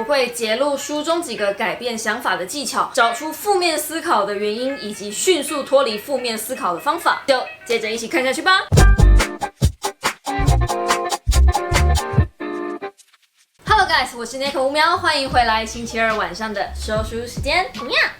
我会揭露书中几个改变想法的技巧，找出负面思考的原因，以及迅速脱离负面思考的方法。就接着一起看下去吧。Hello guys， 我是 Nick 吴喵，欢迎回来星期二晚上的说书时间。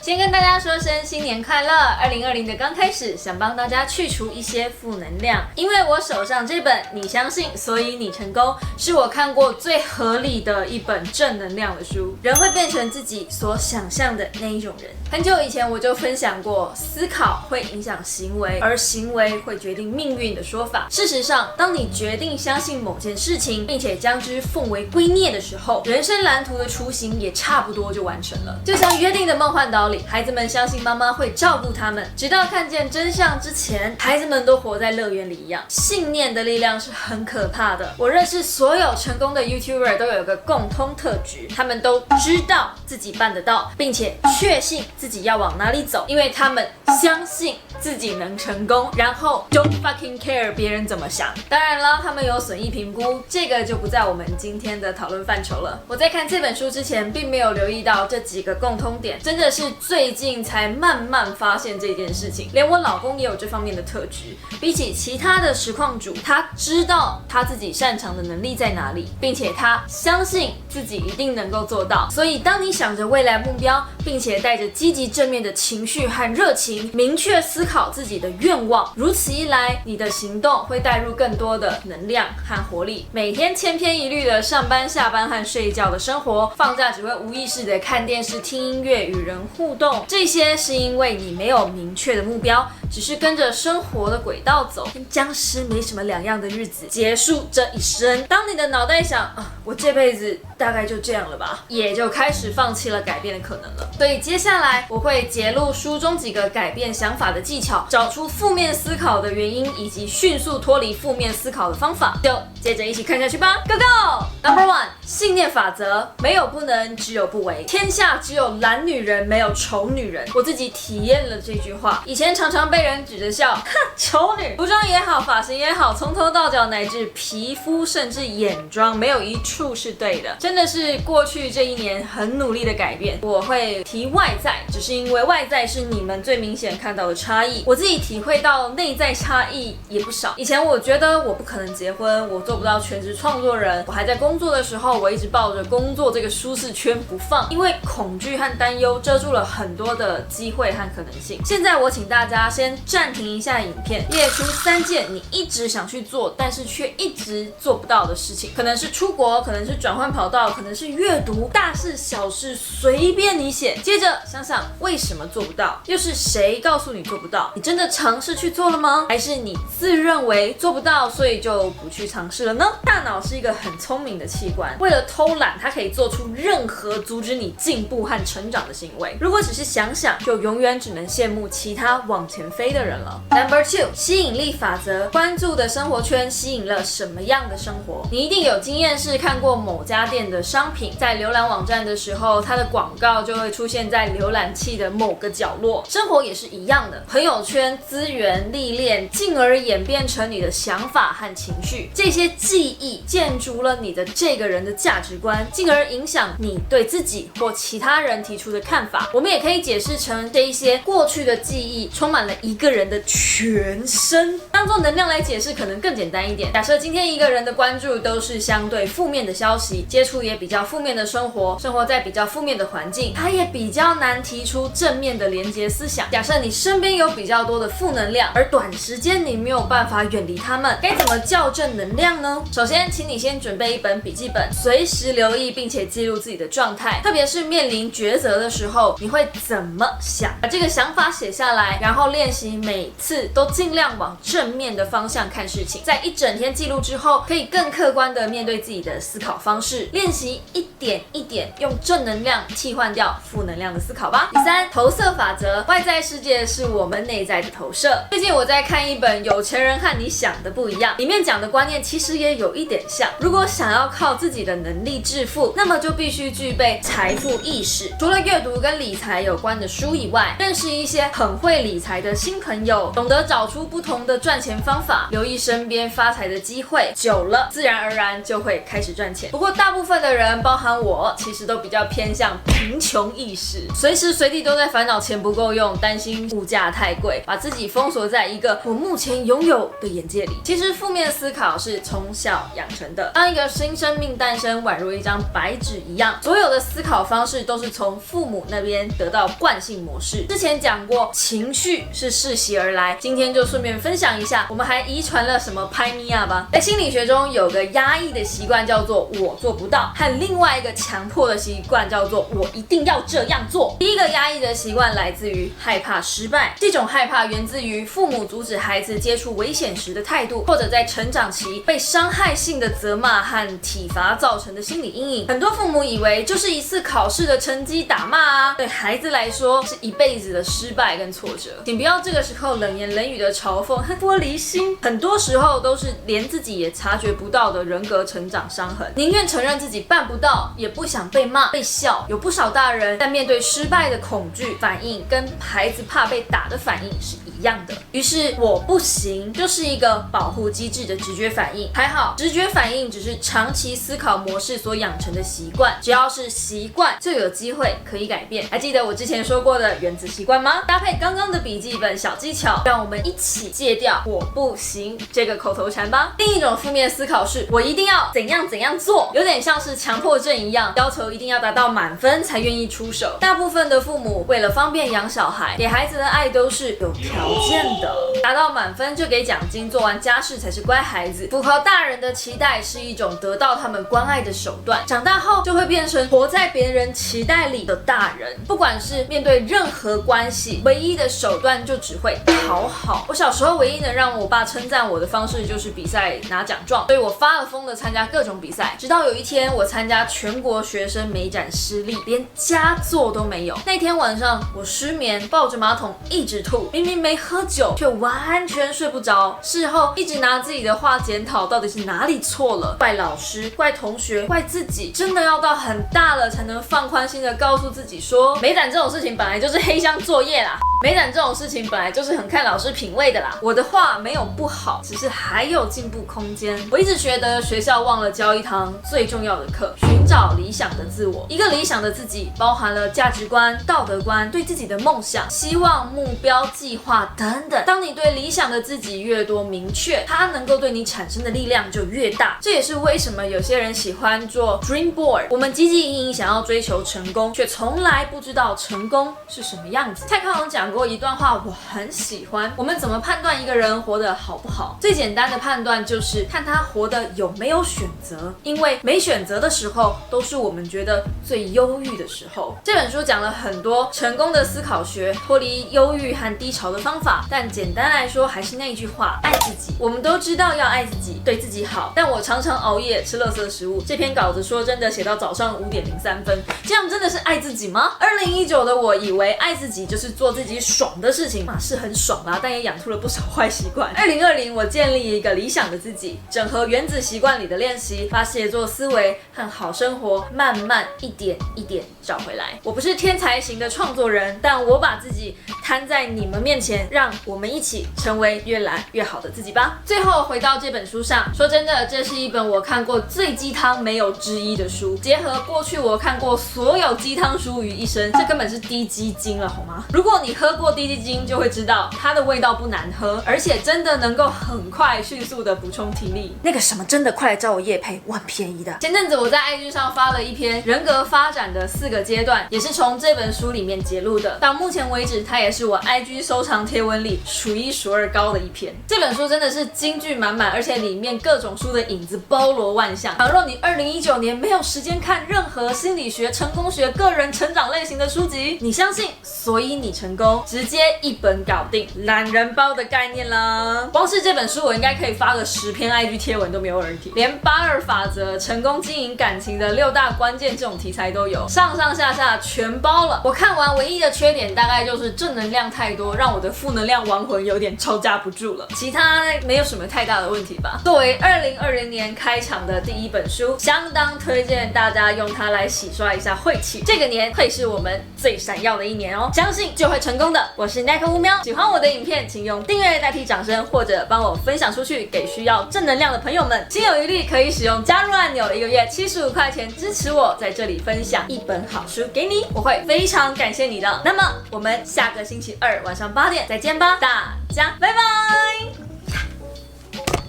先跟大家说声新年快乐！2020的刚开始，想帮大家去除一些负能量，因为我手上这本《你相信，所以你成功》是我看过最合理的一本正能量的书。人会变成自己所想象的那一种人。很久以前我就分享过，思考会影响行为，而行为会决定命运的说法。事实上，当你决定相信某件事情，并且将之奉为圭臬的时候，人生蓝图的雏形也差不多就完成了。就像约定的梦幻岛里，孩子们相信妈妈会照顾他们，直到看见真相之前，孩子们都活在乐园里一样。信念的力量是很可怕的。我认识所有成功的 YouTuber 都有一个共通特质，他们都知道自己办得到，并且确信自己要往哪里走，因为他们相信自己能成功，然后 don't fucking care 别人怎么想。当然了，他们有损益评估，这个就不在我们今天的讨论范畴了。我在看这本书之前，并没有留意到这几个共通点，真的是最近才慢慢发现这件事情。连我老公也有这方面的特质，比起其他的实况主，他知道他自己擅长的能力在哪里，并且他相信自己一定能够做到。所以当你想着未来目标，并且带着积极正面的情绪和热情，明确思考自己的愿望，如此一来，你的行动会带入更多的能量和活力。每天千篇一律的上班、下班和睡觉的生活，放假只会无意识的看电视、听音乐、与人互动，这些是因为你没有明确的目标，只是跟着生活的轨道走，跟僵尸没什么两样的日子，结束这一生。当你的脑袋想我这辈子大概就这样了吧，也就开始放弃了改变的可能了。所以接下来我会揭露书中几个改变想法的技巧，找出负面思考的原因，以及迅速脱离负面思考的方法。就接着一起看下去吧。Go go！Number one， 信念法则，没有不能，只有不为。天下只有懒女人，没有丑女人。我自己体验了这句话，以前常常被人指着笑，丑女。服装也好，发型也好，从头到脚乃至皮肤甚至眼妆，没有一处是对的。真的是过去这一年很努力的改变。我会提外在，只是因为外在是你们最明显看到的差异，我自己体会到内在差异也不少。以前我觉得我不可能结婚，我做不到全职创作人，我还在工作的时候，我一直抱着工作这个舒适圈不放，因为恐惧和担忧遮住了很多的机会和可能性。现在我请大家先暂停一下影片，列出3件你一直想去做，但是却一直做不到的事情，可能是出国，可能是转换跑道，可能是阅读，大事小事随便你写。接着想想为什么做不到，又是谁告诉你做不到？你真的尝试去做了吗？还是你自认为做不到，所以就不去尝试了呢？大脑是一个很聪明的器官，为了偷懒，它可以做出任何阻止你进步和成长的行为。如果只是想想，就永远只能羡慕其他往前飞的人了。Number two， 吸引力法则，关注的生活圈吸引了什么样的生活？你一定有经验是看过某家店的商品，在浏览网站的时候，它的广告就会出现在浏览器的某个角落。生活也是一样的，朋友圈、资源、历练，进而演变成你的想法和情绪。这些记忆建筑了你的这个人的价值观，进而影响你对自己或其他人提出的看法。我们也可以解释成这一些过去的记忆充满了一个人的全身。当做能量来解释可能更简单一点。假设今天一个人的关注都是相对负面的消息，接触也比较负面的生活在比较负面的环境，他也比较难提出正面的连结思想。假设你身边有比较多的负能量，而短时间你没有办法远离他们，该怎么校正能量呢？首先，请你先准备一本笔记本，随时留意并且记录自己的状态，特别是面临抉择的时候，你会怎么想？把这个想法写下来，然后练习每次都尽量往正面的方向看事情。在一整天记录之后，可以更客观的面对自己的思考方式，练习一点一点用正能量替换掉负能量的思考吧。第三，投射法则，外在世界是我们内在的投射。最近我在看一本《有钱人和你想的不一样》，里面讲的观念其实也有一点像。如果想要靠自己的能力致富，那么就必须具备财富意识。除了阅读跟理财有关的书以外，认识一些很会理财的新朋友，懂得找出不同的赚钱方法，留意身边发财的机会，久了自然而然就会开始赚钱。不过大部分的人，包含我，其实都比较偏向贫穷意识，随时随地都在烦恼钱不够用，担心物价太贵，把自己封锁在一个我目前拥有的眼界里。其实负面思考是从小养成的，当一个新生命诞生，宛如一张白纸一样，所有的思考方式都是从父母那边得到惯性模式。之前讲过，情绪是世袭而来，今天就顺便分享一下，我们还遗传了什么拍咪呀吧。在心理学中有个压抑的习惯叫做我做不到，和另外一个强迫的习惯叫做我一定要这样做。第一个压抑的习惯来自于害怕失败，这种害怕源自于父母阻止孩子接触危险时的态度，或者在成长期被伤害性的责骂和体罚造成的心理阴影。很多父母以为就是一次考试的成绩打骂啊，对孩子来说是一辈子的失败跟挫折。请不要这个时候冷言冷语的嘲讽和玻璃心，很多时候都是连自己也察觉不到的人格成长伤痕。宁愿承认自己办不到，也不想被骂被笑。有不少大人在面对失败的恐惧反应，跟孩子怕被打的反应是一样的。于是我不行就是一个保护机制的直觉反应。还好，直觉反应只是长期思考模式所养成的习惯，只要是习惯，就有机会可以改变。还记得我之前说过的原子习惯吗？搭配刚刚的笔记本小技巧，让我们一起戒掉我不行这个口头禅吧。另一种负面思考是我一定要怎样怎样做，有点像是强迫症一样，要求一定要达到满分才愿意出手。大部分的父母为了方便养小孩，给孩子的爱都是有条件的，达到满分就给奖金，做完家事才是乖孩子。符合大人的期待是一种得到他们关爱的手段，长大后就会变成活在别人期待里的大人。不管是面对任何关系，唯一的手段就只会讨好。我小时候唯一能让我爸称赞我的方式就是比赛拿奖状，所以我发了疯的参加各种比赛。直到有一天我参加全国学生美展失利，连佳作都没有。那天晚上我失眠，抱着马桶一直吐，明明没喝酒，却完全睡不着。事后一直拿自己的话检讨到底是哪里错了，怪老师，怪同学，怪自己。真的要到很大了才能放宽心的告诉自己说，美展这种事情本来就是黑箱作业啦，美展这种事情本来就是很看老师品味的啦。我的话没有不好，只是还有进步空间。我一直觉得学校忘了教一堂最重要的课，寻找理想的自我。一个理想的自己包含了价值观、道德观、对自己的梦想、希望、目标、计划等等。当你对理想的自己越多明确，它能够对你产生的力量就越大。这也是为什么有些人喜欢做 dream board。我们汲汲营营想要追求成功，却从来不知道成功是什么样子。蔡康永讲过一段话，我很喜欢。我们怎么判断一个人活得好不好？最简单的判断就是看他活得有没有选择，因为没选择的时候，都是我们觉得最忧郁的时候。这本书讲了很多成功的思考学，脱离忧郁和低潮的方法，但简单来说还是那句话，爱自己。我们都知道要爱自己，对自己好，但我常常熬夜吃垃圾食物。这篇稿子说真的写到早上5点03分，这样真的是爱自己吗？2019的我以为爱自己就是做自己爽的事情嘛，是很爽啦，但也养出了不少坏习惯。2020我建立一个理想的自己，整合原子习惯里的练习，把写作思维和好生活慢慢一点一点找回来。我不是天才型的创作人，但我把自己摊在你们面前，让我们一起成为越来越好的自己吧。最后回到这本书上，说真的，这是一本我看过最鸡汤没有之一的书，结合过去我看过所有鸡汤书于一身，这根本是低鸡精了好吗？如果你喝过低鸡精，就会知道它的味道不难喝，而且真的能够很快迅速的补充体力。那个什么真的快来找我业配，我很便宜的。前阵子我在 IG 上发了一篇人格发展的4个阶段，也是从这本书里面揭露的。到目前为止，它也是我 IG 收藏贴文里数1数2高的一篇。这本书真的是金句满满，而且里面各种书的影子包罗万象。倘若你2019年没有时间看任何心理学、成功学、个人成长类型的书籍，你相信，所以你成功，直接一本搞定，懒人包的概念啦。光是这本书我应该可以发个10篇 IG 贴文都没有问题，连82法则、成功经营感情的6大关键这种题材都有，上上下下全包了。我看完唯一的缺点大概就是正能量太多，让我的负能量亡魂有点招架不住了。其他没有什么太大的问题吧。作为2020年开场的第一本书，相当推荐大家用它来洗刷一下晦气。这个年会是我们最闪耀的一年哦，相信就会成功的。我是奈克乌喵，喜欢我的影片，请用订阅代替掌声，或者帮我分享出去给需要正能量的朋友们。心有余力可以使用加入按钮，1个月75块钱支持我，在这里分享一本好书给你，我会非常感谢你的。那么我们下个星期二晚上8点再见吧，大家拜拜。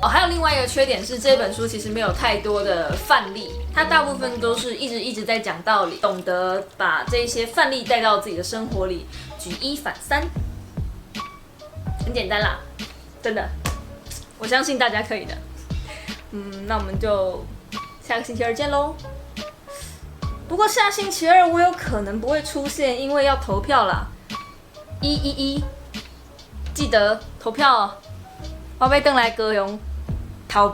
哦，还有另外一个缺点是，这本书其实没有太多的范例，它大部分都是一直在讲道理，懂得把这些范例带到自己的生活里，举一反三，很简单啦，真的，我相信大家可以的。那我们就下个星期二见喽。不过下星期二我有可能不会出现，因为要投票啦。111，记得投票哦。我要回来高雄投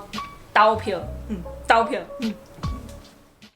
票，投票。